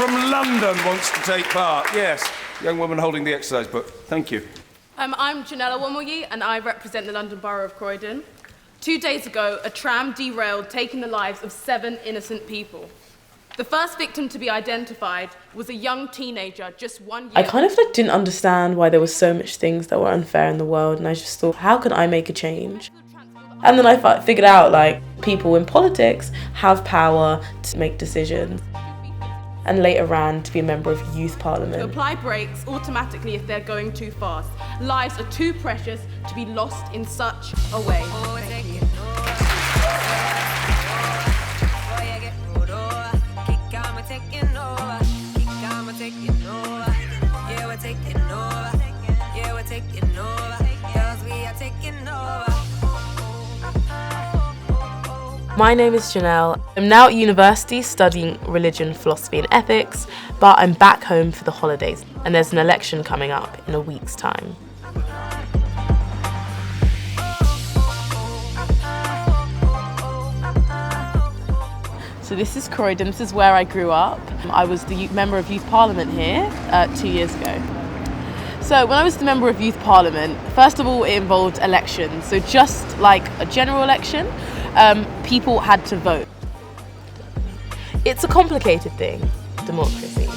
from London wants to take part. Yes, young woman holding the exercise book. Thank you. I'm Janella Womoyi, and I represent the London Borough of Croydon. 2 days ago, a tram derailed, taking the lives of 7 innocent people. The first victim to be identified was a young teenager, just 1 year. I kind of didn't understand why there were so much things that were unfair in the world, and I just thought, how can I make a change? And then I figured out, people in politics have power to make decisions. And later ran to be a member of Youth Parliament. To apply brakes automatically if they're going too fast. Lives are too precious to be lost in such a way. Thank you. My name is Janelle. I'm now at university studying religion, philosophy and ethics, but I'm back home for the holidays and there's an election coming up in a week's time. So this is Croydon, this is where I grew up. I was the member of Youth Parliament here 2 years ago. So when I was the member of Youth Parliament, first of all it involved elections. So just like a general election, people had to vote. It's a complicated thing, democracy.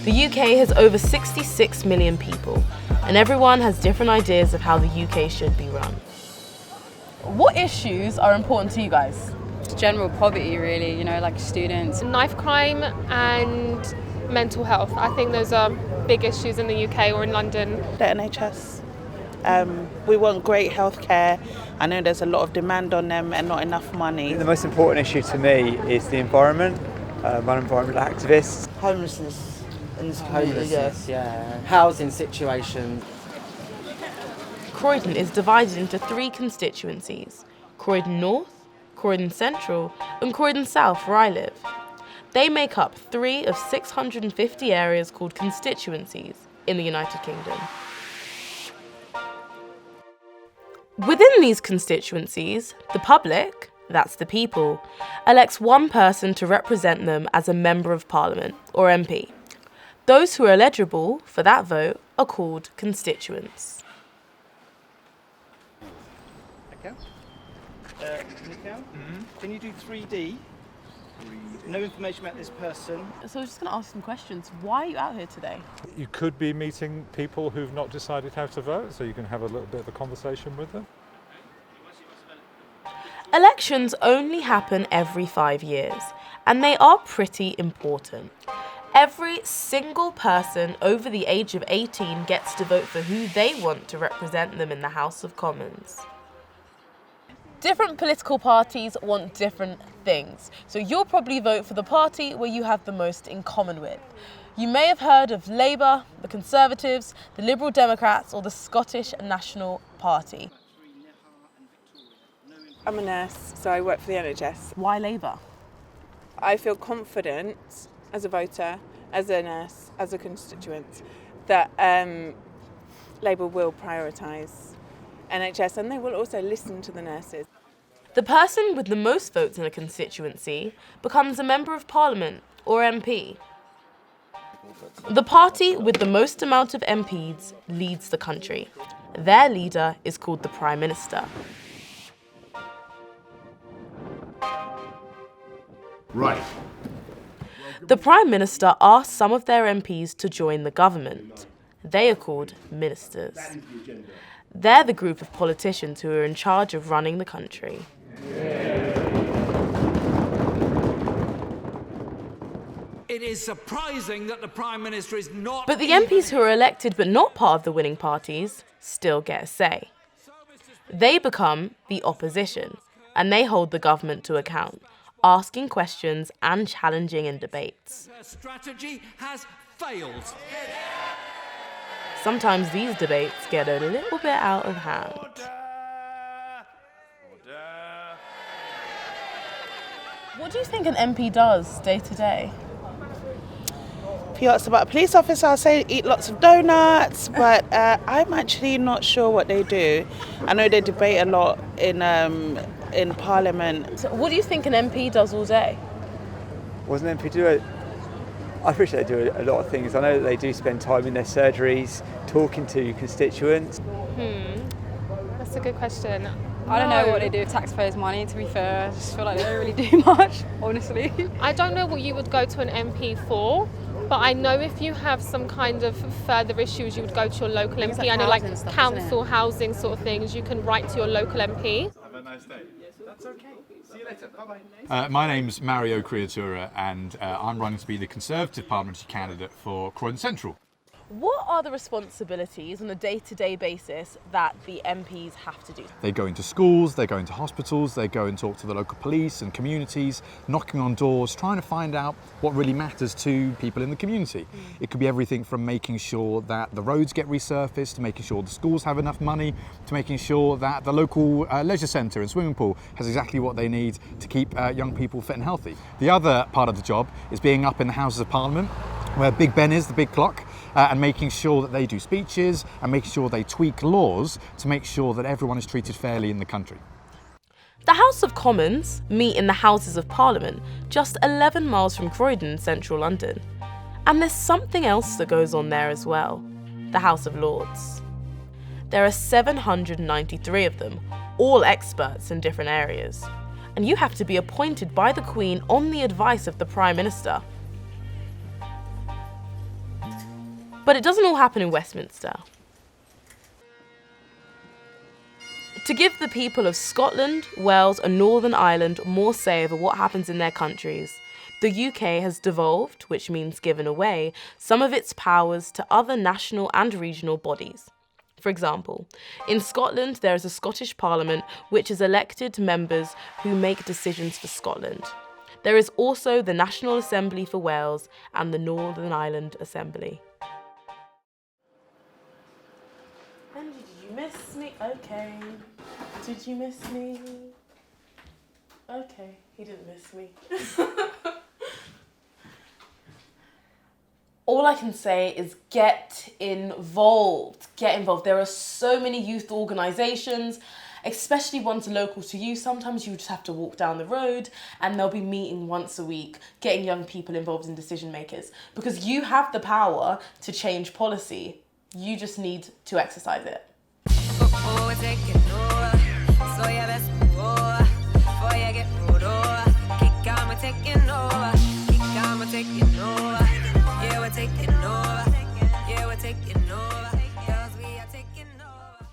The UK has over 66 million people, and everyone has different ideas of how the UK should be run. What issues are important to you guys? General poverty, really, like students. Knife crime and mental health. I think those are big issues in the UK or in London. The NHS. We want great healthcare. I know there's a lot of demand on them and not enough money. The most important issue to me is the environment. I'm an environmental activist. Homelessness in this community, yeah. Housing situation. Croydon is divided into 3 constituencies: Croydon North, Croydon Central and Croydon South, where I live. They make up 3 of 650 areas called constituencies in the United Kingdom. Within these constituencies, the public, that's the people, elects one person to represent them as a Member of Parliament, or MP. Those who are eligible for that vote are called constituents. Okay. Can you do 3D? No information about this person. So I was just going to ask some questions. Why are you out here today? You could be meeting people who've not decided how to vote, so you can have a little bit of a conversation with them. Elections only happen every 5 years, and they are pretty important. Every single person over the age of 18 gets to vote for who they want to represent them in the House of Commons. Different political parties want different things, so you'll probably vote for the party where you have the most in common with. You may have heard of Labour, the Conservatives, the Liberal Democrats or the Scottish National Party. I'm a nurse, so I work for the NHS. Why Labour? I feel confident as a voter, as a nurse, as a constituent, that Labour will prioritise NHS and they will also listen to the nurses. The person with the most votes in a constituency becomes a Member of Parliament, or MP. The party with the most amount of MPs leads the country. Their leader is called the Prime Minister. Right. The Prime Minister asks some of their MPs to join the government. They are called ministers. They're the group of politicians who are in charge of running the country. It is surprising that the Prime Minister is not... But the MPs who are elected but not part of the winning parties still get a say. They become the opposition, and they hold the government to account, asking questions and challenging in debates. Their strategy has failed. Sometimes these debates get a little bit out of hand. What do you think an MP does day to day? If you ask about a police officer, I'll say eat lots of donuts, but I'm actually not sure what they do. I know they debate a lot in Parliament. So what do you think an MP does all day? What does an MP do? I appreciate they do a lot of things. I know that they do spend time in their surgeries, talking to constituents. That's a good question. I don't know what they do with taxpayers' money, to be fair. I just feel like they don't really do much, honestly. I don't know what you would go to an MP for, but I know if you have some kind of further issues, you would go to your local MP. like I know, like housing stuff, council, housing sort of things, you can write to your local MP. Have a nice day. That's okay. See you later. Bye-bye. My name's Mario Creatura, and I'm running to be the Conservative parliamentary candidate for Croydon Central. What are the responsibilities on a day-to-day basis that the MPs have to do? They go into schools, they go into hospitals, they go and talk to the local police and communities, knocking on doors, trying to find out what really matters to people in the community. It could be everything from making sure that the roads get resurfaced, to making sure the schools have enough money, to making sure that the local leisure centre and swimming pool has exactly what they need to keep young people fit and healthy. The other part of the job is being up in the Houses of Parliament, where Big Ben is, the big clock, and making sure that they do speeches and making sure they tweak laws to make sure that everyone is treated fairly in the country. The House of Commons meet in the Houses of Parliament, just 11 miles from Croydon, central London. And there's something else that goes on there as well, the House of Lords. There are 793 of them, all experts in different areas. And you have to be appointed by the Queen on the advice of the Prime Minister. But it doesn't all happen in Westminster. To give the people of Scotland, Wales and Northern Ireland more say over what happens in their countries, the UK has devolved, which means given away, some of its powers to other national and regional bodies. For example, in Scotland there is a Scottish Parliament which has elected members who make decisions for Scotland. There is also the National Assembly for Wales and the Northern Ireland Assembly. Andy, did you miss me? Okay. Did you miss me? Okay, he didn't miss me. All I can say is get involved. Get involved. There are so many youth organisations, especially ones local to you. Sometimes you just have to walk down the road and they'll be meeting once a week, getting young people involved in decision makers. Because you have the power to change policy. You just need to exercise it.